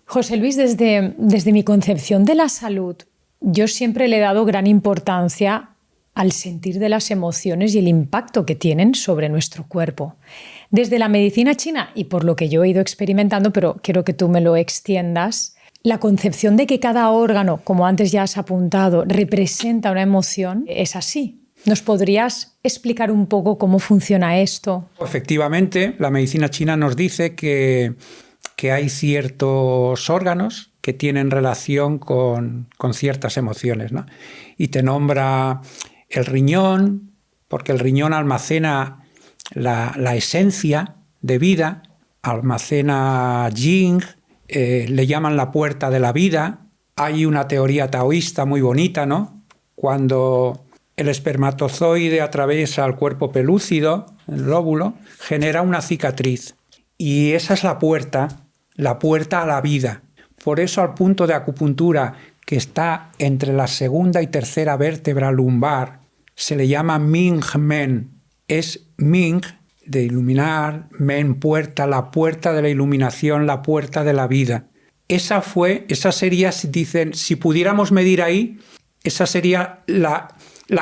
José Luis, desde mi concepción de la salud, yo siempre le he dado gran importancia al sentir de las emociones y el impacto que tienen sobre nuestro cuerpo. Desde la medicina china, y por lo que yo he ido experimentando, pero quiero que tú me lo extiendas, la concepción de que cada órgano, como antes ya has apuntado, representa una emoción, es así. ¿Nos podrías explicar un poco cómo funciona esto? Efectivamente, la medicina china nos dice que hay ciertos órganos que tienen relación con ciertas emociones, ¿no? Y te nombra el riñón, porque el riñón almacena la esencia de vida, almacena yin, le llaman la puerta de la vida. Hay una teoría taoísta muy bonita, ¿no? Cuando el espermatozoide atraviesa el cuerpo pelúcido, el óvulo, genera una cicatriz. Y esa es la puerta a la vida. Por eso al punto de acupuntura que está entre la segunda y tercera vértebra lumbar se le llama Ming Men. Es Ming de iluminar, Men puerta, la puerta de la iluminación, la puerta de la vida. Esa sería, dicen, si pudiéramos medir ahí, esa sería la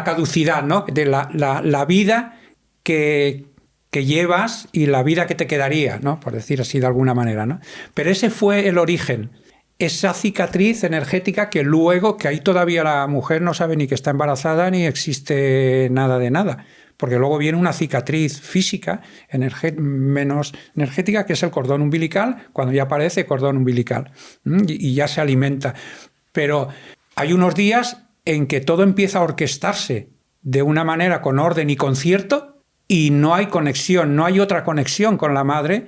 caducidad, ¿no? De la vida que llevas y la vida que te quedaría, ¿no? Por decir así de alguna manera, ¿no? Pero ese fue el origen, esa cicatriz energética que luego, que ahí todavía la mujer no sabe ni que está embarazada ni existe nada de nada, porque luego viene una cicatriz física menos energética, que es el cordón umbilical, cuando ya aparece cordón umbilical y ya se alimenta. Pero hay unos días en que todo empieza a orquestarse de una manera con orden y concierto, y no hay conexión, no hay otra conexión con la madre,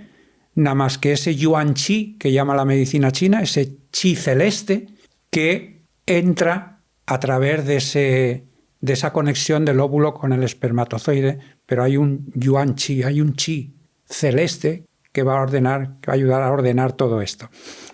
nada más que ese yuan chi que llama la medicina china, ese chi celeste que entra a través de esa conexión del óvulo con el espermatozoide, pero hay un yuan chi, hay un chi celeste que va a ayudar a ordenar todo esto.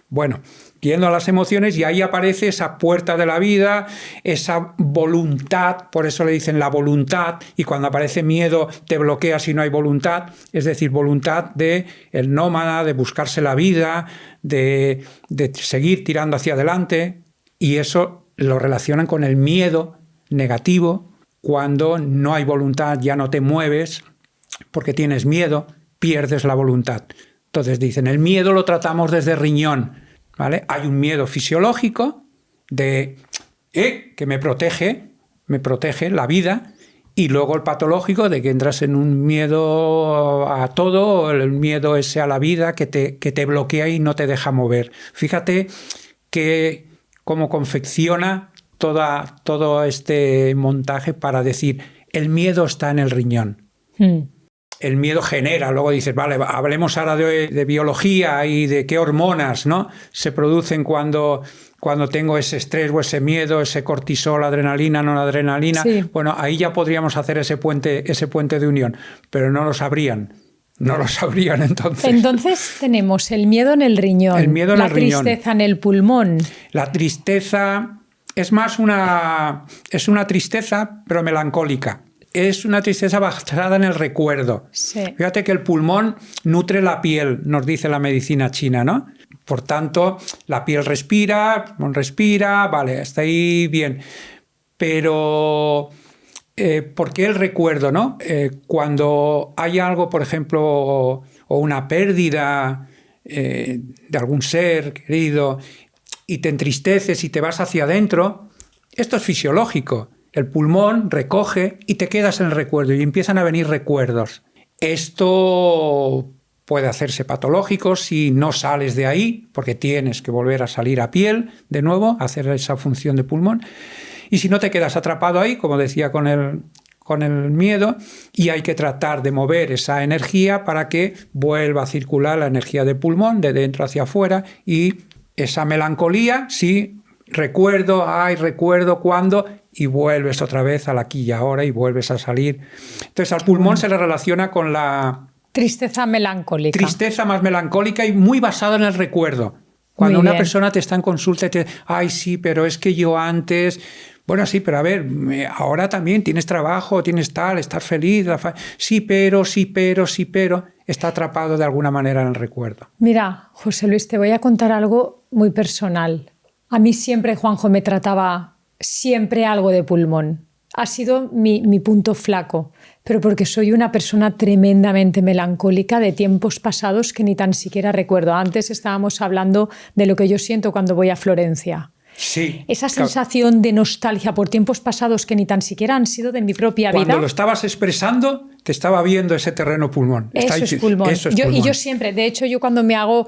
Bueno, yendo a las emociones, y ahí aparece esa puerta de la vida, esa voluntad, por eso le dicen la voluntad, y cuando aparece miedo te bloquea si no hay voluntad, es decir, voluntad de el nómada, de buscarse la vida, de seguir tirando hacia adelante, y eso lo relacionan con el miedo negativo. Cuando no hay voluntad ya no te mueves porque tienes miedo, pierdes la voluntad. Entonces dicen, el miedo lo tratamos desde riñón, ¿vale? Hay un miedo fisiológico de que me protege la vida, y luego el patológico de que entras en un miedo a todo, el miedo ese a la vida que te bloquea y no te deja mover. Fíjate que cómo confecciona todo este montaje para decir, el miedo está en el riñón. El miedo genera, luego dices, vale, hablemos ahora de biología y de qué hormonas, ¿no?, se producen cuando tengo ese estrés o ese miedo, ese cortisol, adrenalina, noradrenalina. Sí. Bueno, ahí ya podríamos hacer ese puente de unión, pero no lo sabrían. No lo sabrían entonces. Entonces tenemos el miedo en el riñón, el miedo en el riñón, la tristeza en el pulmón. La tristeza es más es una tristeza, pero melancólica. Es una tristeza basada en el recuerdo. Sí. Fíjate que el pulmón nutre la piel, nos dice la medicina china, ¿no? Por tanto, la piel respira, vale, está ahí bien. Pero, ¿por qué el recuerdo, no? Cuando hay algo, por ejemplo, o una pérdida de algún ser querido, y te entristeces y te vas hacia adentro, esto es fisiológico. El pulmón recoge y te quedas en el recuerdo y empiezan a venir recuerdos. Esto puede hacerse patológico si no sales de ahí, porque tienes que volver a salir a piel de nuevo, hacer esa función de pulmón. Y si no, te quedas atrapado ahí, como decía con el miedo, y hay que tratar de mover esa energía para que vuelva a circular la energía del pulmón de dentro hacia afuera, y esa melancolía, sí, recuerdo cuando, y vuelves otra vez al aquí y ahora y vuelves a salir. Entonces al pulmón se le relaciona con la tristeza melancólica. Tristeza más melancólica y muy basada en el recuerdo. Cuando una persona te está en consulta y te dice, ay, sí, pero es que yo antes, Bueno, sí, pero a ver, ahora también tienes trabajo, tienes tal, estás feliz. Sí, pero. Está atrapado de alguna manera en el recuerdo. Mira, José Luis, te voy a contar algo muy personal. A mí siempre Juanjo me trataba siempre algo de pulmón. Ha sido mi punto flaco, pero porque soy una persona tremendamente melancólica de tiempos pasados que ni tan siquiera recuerdo. Antes estábamos hablando de lo que yo siento cuando voy a Florencia. Sí. Esa sensación de nostalgia por tiempos pasados que ni tan siquiera han sido de mi propia vida. Cuando lo estabas expresando, te estaba viendo ese terreno pulmón. Eso es pulmón. Y yo siempre, de hecho, yo cuando me hago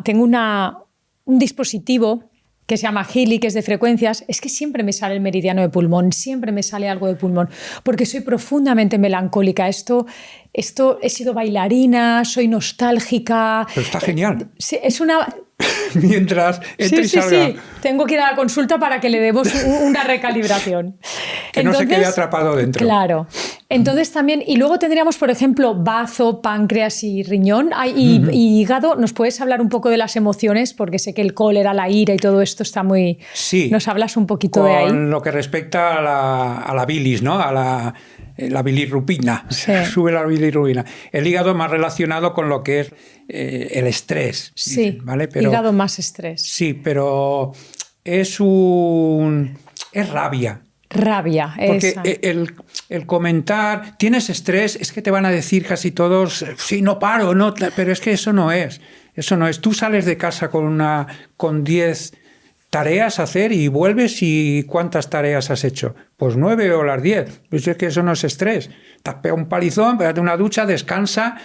tengo un dispositivo que se llama Healy, que es de frecuencias, es que siempre me sale el meridiano de pulmón, siempre me sale algo de pulmón, porque soy profundamente melancólica. Esto he sido bailarina, soy nostálgica. Pero está genial. Es una... Mientras entre y salga. Sí. Tengo que ir a la consulta para que le demos una recalibración. Que no se quede atrapado dentro. Claro. Entonces también, y luego tendríamos, por ejemplo, bazo, páncreas y riñón y hígado. ¿Nos puedes hablar un poco de las emociones? Porque sé que el cólera, la ira y todo esto está muy... Sí. ¿Nos hablas un poquito de ahí? Con lo que respecta a la bilis, ¿no? A la bilirrubina. Sí. Sube la bilirrubina. El hígado más relacionado con lo que es el estrés. Sí, ¿vale? Pero, hígado más estrés. Sí, pero es rabia. Rabia, porque el comentar, tienes estrés, es que te van a decir casi todos, sí, no paro, no, pero es que eso no es. Tú sales de casa con 10 tareas a hacer y vuelves y ¿cuántas tareas has hecho? Pues 9 o las 10. Pues es que eso no es estrés. Te has pegado un palizón, pégate una ducha, descansa,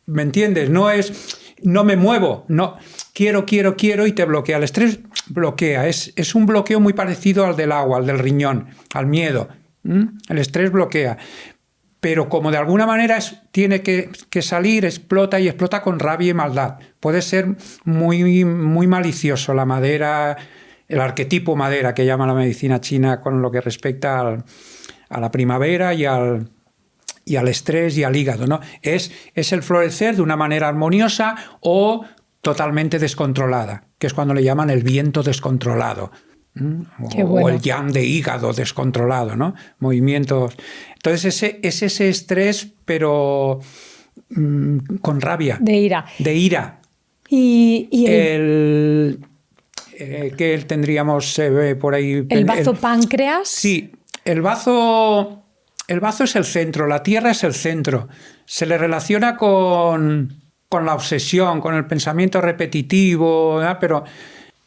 ¿me entiendes? No me muevo, no, quiero y te bloquea. El estrés bloquea, es un bloqueo muy parecido al del agua, al del riñón, al miedo. El estrés bloquea. Pero como de alguna manera tiene que salir, explota y explota con rabia y maldad. Puede ser muy, muy malicioso la madera, el arquetipo madera que llama la medicina china con lo que respecta a la primavera y al estrés y al hígado, ¿no? Es el florecer de una manera armoniosa o totalmente descontrolada, que es cuando le llaman el viento descontrolado. O el yang de hígado descontrolado, ¿no? Movimientos. Entonces ese estrés, pero con rabia. De ira. De ira. Y que tendríamos por ahí. ¿El bazo páncreas? Sí, el bazo es el centro, la tierra es el centro. Se le relaciona con la obsesión, con el pensamiento repetitivo, ¿verdad?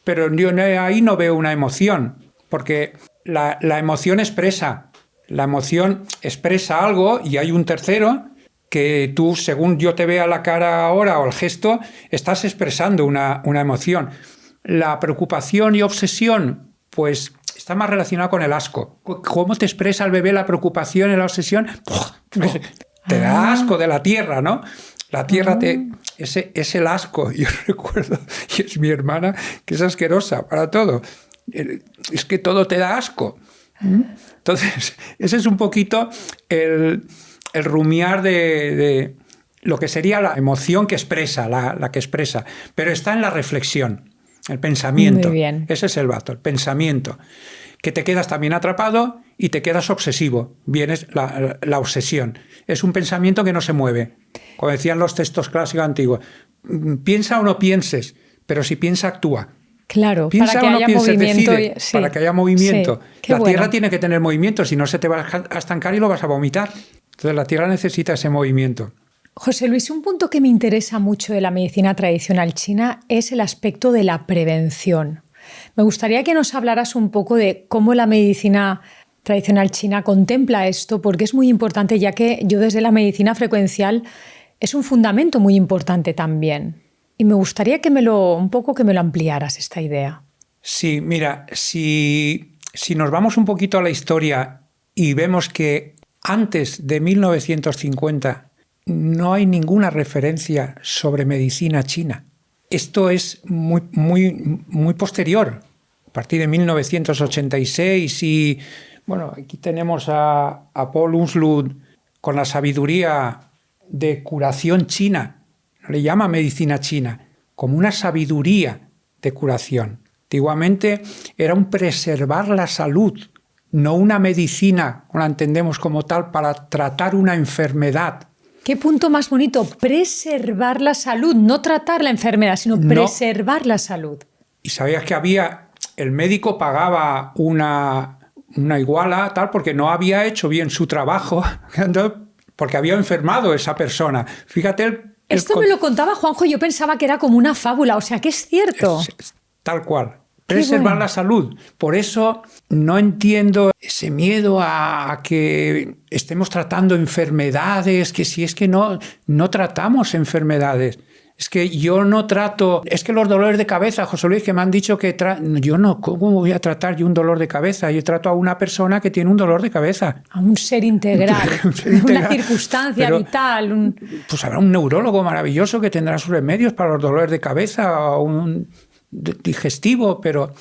Pero yo ahí no veo una emoción, porque la emoción expresa. La emoción expresa algo y hay un tercero que tú, según yo te vea la cara ahora o el gesto, estás expresando una emoción. La preocupación y obsesión, pues está más relacionado con el asco. ¿Cómo te expresa el bebé la preocupación y la obsesión? Te da asco de la tierra, ¿no? La tierra es el asco. Yo recuerdo, y es mi hermana, que es asquerosa para todo. Es que todo te da asco. Entonces, ese es un poquito el rumiar de lo que sería la emoción que expresa, la que expresa. Pero está en la reflexión, el pensamiento. Muy bien. Ese es el bazo, el pensamiento. Que te quedas también atrapado y te quedas obsesivo. Vienes la obsesión. Es un pensamiento que no se mueve. Como decían los textos clásicos antiguos. Piensa o no pienses, pero si piensa, actúa. Claro, piensa para que haya movimiento. Sí, para que haya movimiento. Sí, la tierra tiene que tener movimiento, si no se te va a estancar y lo vas a vomitar. Entonces la tierra necesita ese movimiento. José Luis, un punto que me interesa mucho de la medicina tradicional china es el aspecto de la prevención. Me gustaría que nos hablaras un poco de cómo la medicina tradicional china contempla esto, porque es muy importante, ya que yo desde la medicina frecuencial es un fundamento muy importante también. Y me gustaría que me lo ampliaras esta idea. Sí, mira, si nos vamos un poquito a la historia y vemos que antes de 1950 no hay ninguna referencia sobre medicina china. Esto es muy, muy, muy posterior, a partir de 1986 y, bueno, aquí tenemos a Paul Unslund con la sabiduría de curación china. No le llama medicina china, como una sabiduría de curación. Antiguamente era un preservar la salud no una medicina, como la entendemos como tal, para tratar una enfermedad. Qué punto más bonito, preservar la salud, no tratar la enfermedad, sino preservar la salud. Y sabías que el médico pagaba una iguala tal porque no había hecho bien su trabajo, porque había enfermado esa persona. Fíjate Esto me lo contaba Juanjo y yo pensaba que era como una fábula, o sea que es cierto. Es tal cual. Preservar la salud. Por eso no entiendo ese miedo a que estemos tratando enfermedades, que si es que no tratamos enfermedades. Es que yo no trato... Es que los dolores de cabeza, José Luis, que me han dicho que... Yo no, ¿cómo voy a tratar yo un dolor de cabeza? Yo trato a una persona que tiene un dolor de cabeza. A un ser integral, una circunstancia vital. Pues habrá un neurólogo maravilloso que tendrá sus remedios para los dolores de cabeza o un digestivo, pero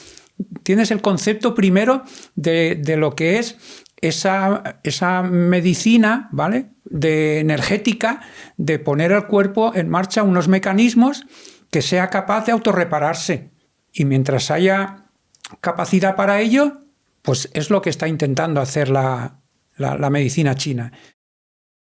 tienes el concepto primero de lo que es esa medicina, ¿vale?, de energética, de poner el cuerpo en marcha unos mecanismos que sea capaz de autorrepararse. Y mientras haya capacidad para ello, pues es lo que está intentando hacer la medicina china.